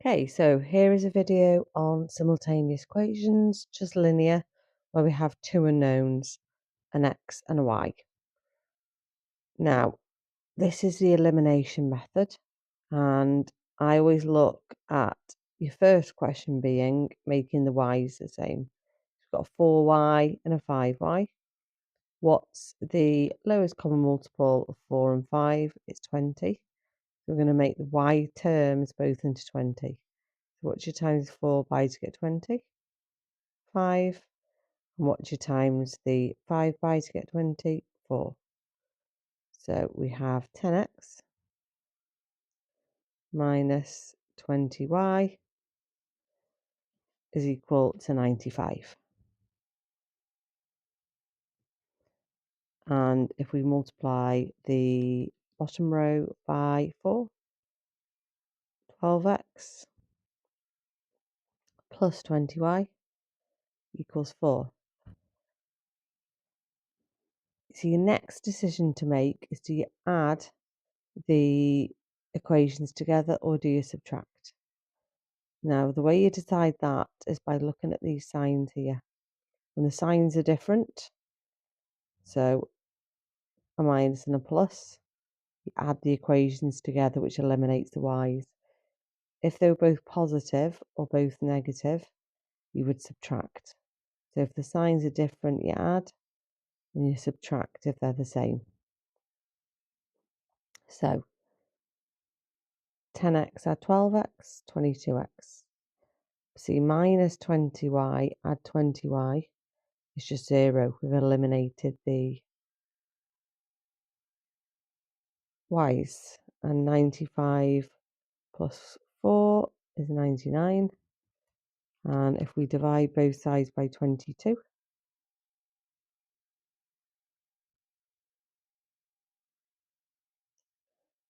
Okay, so here is a video on simultaneous equations, just linear, where we have two unknowns, an x and a y. Now, this is the elimination method, and I always look at your first question being making the y's the same. We've got a 4y and a 5y. What's the lowest common multiple of 4 and 5? It's 20. So we're going to make the y terms both into 20. So what's your times 4 by to get 20? 5. And what's your times the 5 by to get 20? 4. So we have 10x minus 20y is equal to 95. And if we multiply the bottom row by 4, 12x plus 20y equals 4. So your next decision to make is, do you add the equations together or do you subtract? Now, the way you decide that is by looking at these signs here. When the signs are different, so a minus and a plus, you add the equations together, which eliminates the y's. If they were both positive or both negative, you would subtract. So if the signs are different, you add, and you subtract if they're the same. So 10x add 12x, 22x. See, minus 20y add 20y is just 0. We've eliminated the y's. And 95 plus 4 is 99. And if we divide both sides by 22,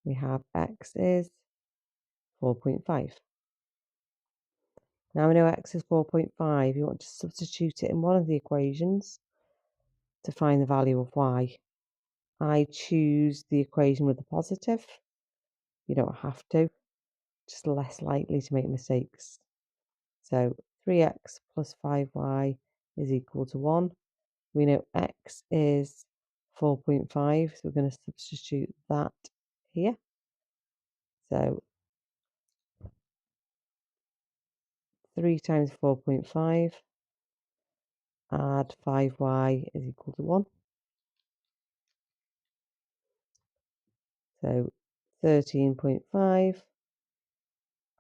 we have x is 4.5. Now we know x is 4.5. You want to substitute it in one of the equations to find the value of y. I choose the equation with the positive. You don't have to, just less likely to make mistakes. So 3x plus 5y is equal to 1. We know x is 4.5, so we're going to substitute that here. So 3 times 4.5, add 5y is equal to 1. So 13.5,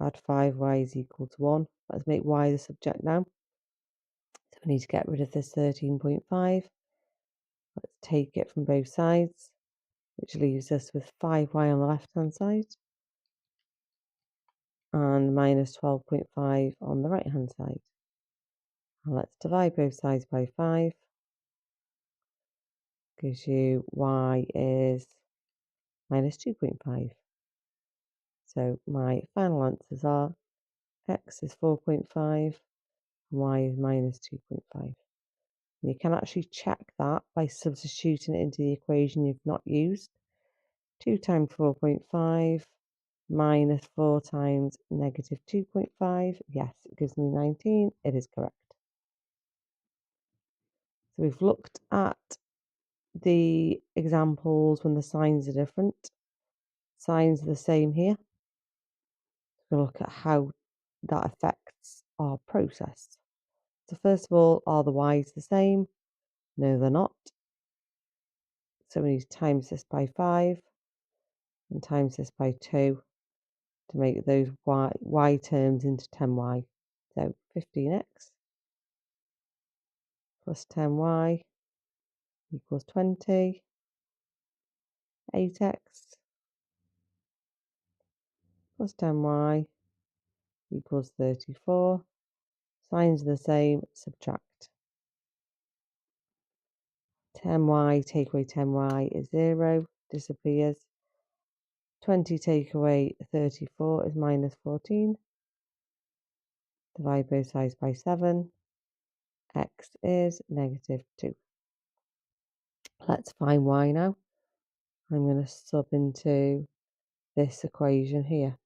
add 5y is equal to 1. Let's make y the subject now. So we need to get rid of this 13.5. Let's take it from both sides, which leaves us with 5y on the left-hand side and minus 12.5 on the right-hand side. And let's divide both sides by 5. Gives you y is minus 2.5. So my final answers are x is 4.5 and y is minus 2.5. You can actually check that by substituting it into the equation you've not used. 2 times 4.5 minus 4 times negative 2.5. Yes, it gives me 19. It is correct. So we've looked at the examples when the signs are different. Signs are the same here. We'll look at how that affects our process. So first of all, are the y's the same? No, they're not. So we need to times this by 5 and times this by 2 to make those y terms into 10y. So 15x plus 10y equals 20. 8x plus 10y equals 34. Signs are the same, subtract. 10y take away 10y is 0, disappears. 20 take away 34 is minus 14. Divide both sides by 7. X is negative 2. Let's find y now. I'm going to sub into this equation here.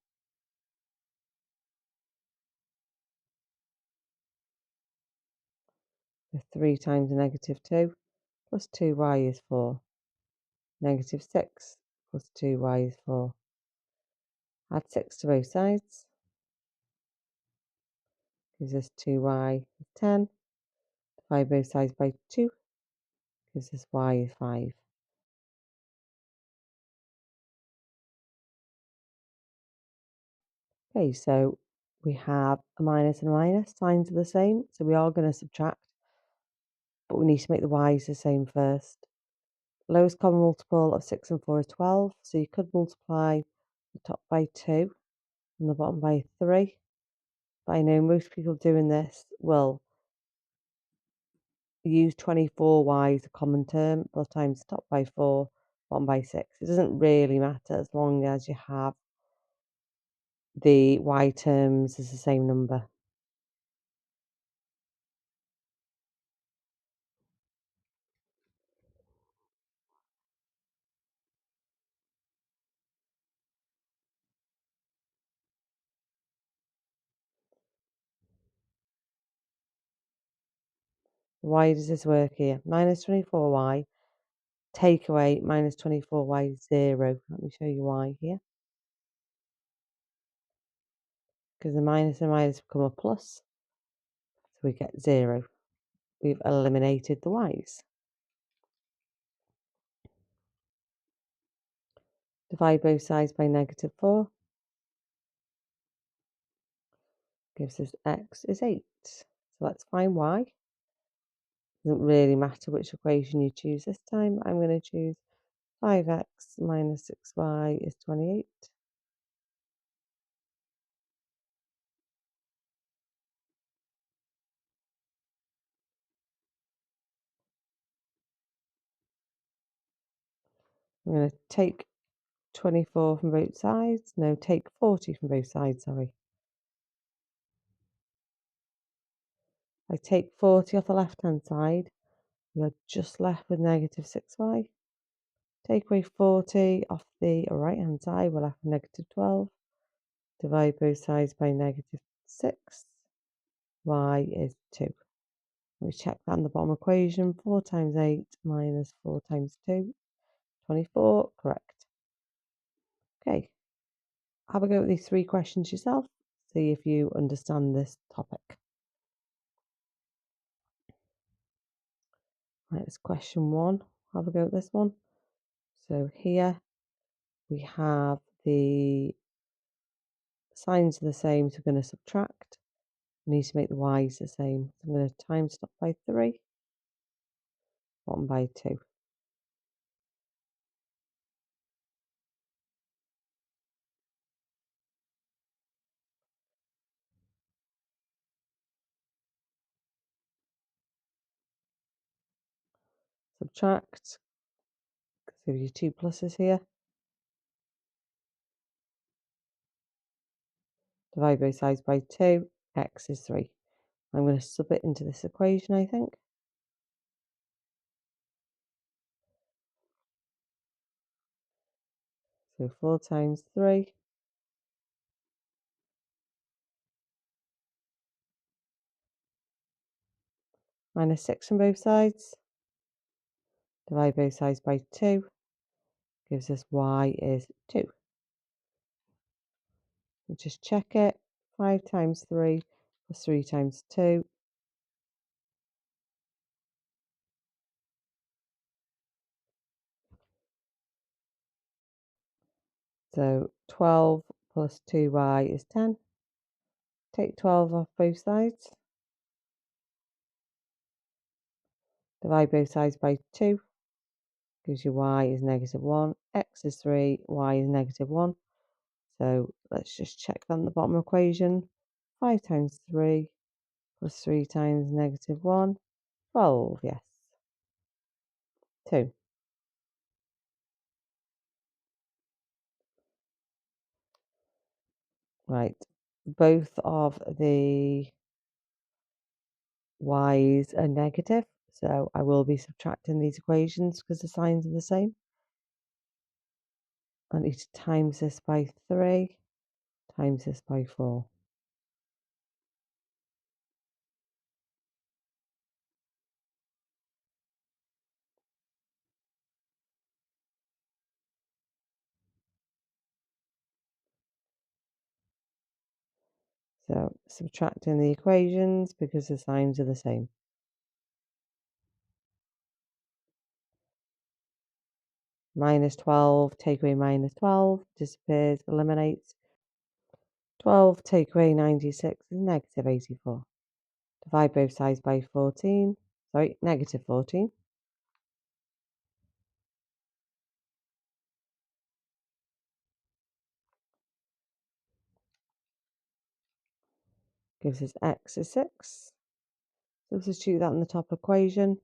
So 3 times -2 plus 2y is 4. -6 plus 2y is 4. Add 6 to both sides. Gives us 2y is 10. Divide both sides by 2. Gives us y is 5. Okay, so we have a minus and a minus. Signs are the same, so we are going to subtract, but we need to make the y's the same first. Lowest common multiple of 6 and 4 is 12, so you could multiply the top by 2 and the bottom by 3. But I know most people doing this will use 24y as a common term. They'll times the top by 4, bottom by 6. It doesn't really matter as long as you have the y terms as the same number. Why does this work here? Minus 24y, take away minus 24y, 0. Let me show you why here. Because the minus and minus become a plus, so we get 0. We've eliminated the y's. Divide both sides by -4. Gives us x is 8. So let's find y. Doesn't really matter which equation you choose this time. I'm going to choose 5x minus 6y is 28. I'm going to take 24 from both sides. No, take 40 from both sides, sorry. I take 40 off the left-hand side. You're just left with negative 6y. Take away 40 off the right-hand side. We're left with negative 12. Divide both sides by -6. Y is 2. We check that in the bottom equation. 4 times 8 minus 4 times 2. 24. Correct. Okay. Have a go at these 3 questions yourself. See if you understand this topic. Right, it's question 1. Have a go at this one. So here we have the signs are the same, so we're going to subtract. We need to make the y's the same. So I'm going to times top by 3, bottom by 2. Subtract, so your 2 pluses here. Divide both sides by 2, x is 3. I'm going to sub it into this equation, I think. So 4 times 3 minus 6 on both sides. Divide both sides by 2. Gives us y is 2. We'll just check it. 5 times 3 plus 3 times 2. So 12 plus 2y is 10. Take 12 off both sides. Divide both sides by 2. Gives you y is -1. X is 3. Y is -1. So let's just check that in the bottom equation. 5 times 3 plus 3 times -1. 12, yes. 2. Right. Both of the y's are negative, so I will be subtracting these equations because the signs are the same. I need to times this by 3, times this by 4. So subtracting the equations because the signs are the same. Minus 12, take away minus 12, disappears, eliminates. 12, take away 96 is negative 84. Divide both sides by 14, negative 14. Gives us x is 6. Substitute that in the top equation.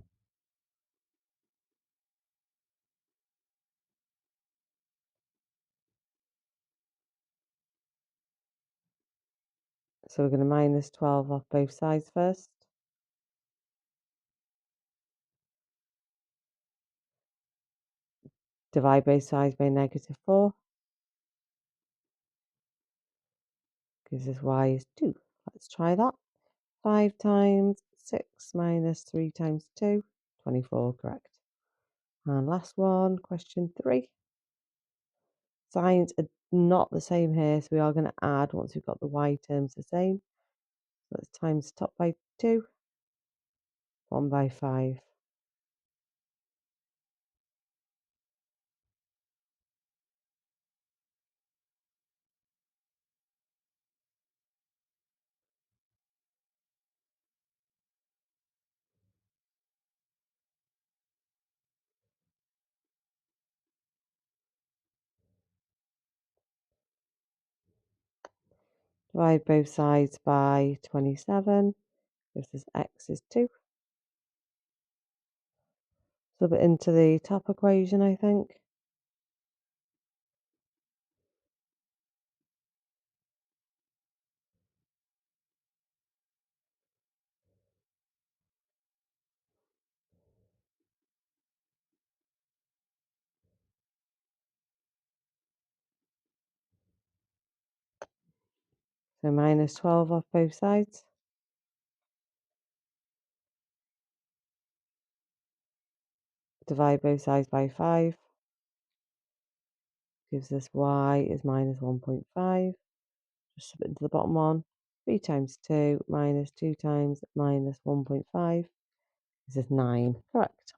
So we're going to minus 12 off both sides first. Divide both sides by negative 4. Gives us y is 2. Let's try that. 5 times 6 minus 3 times 2. 24, correct. And last one, question 3. Signs are not the same here, so we are going to add once we've got the y terms the same. So let's times top by 2, 1 by 5. Divide both sides by 27. Gives us x is 2. Sub it into the top equation, I think. So minus 12 off both sides. Divide both sides by 5. Gives us y is minus 1.5. Just sub it into the bottom one. 3 times 2 minus 2 times minus 1.5. This is 9. Correct.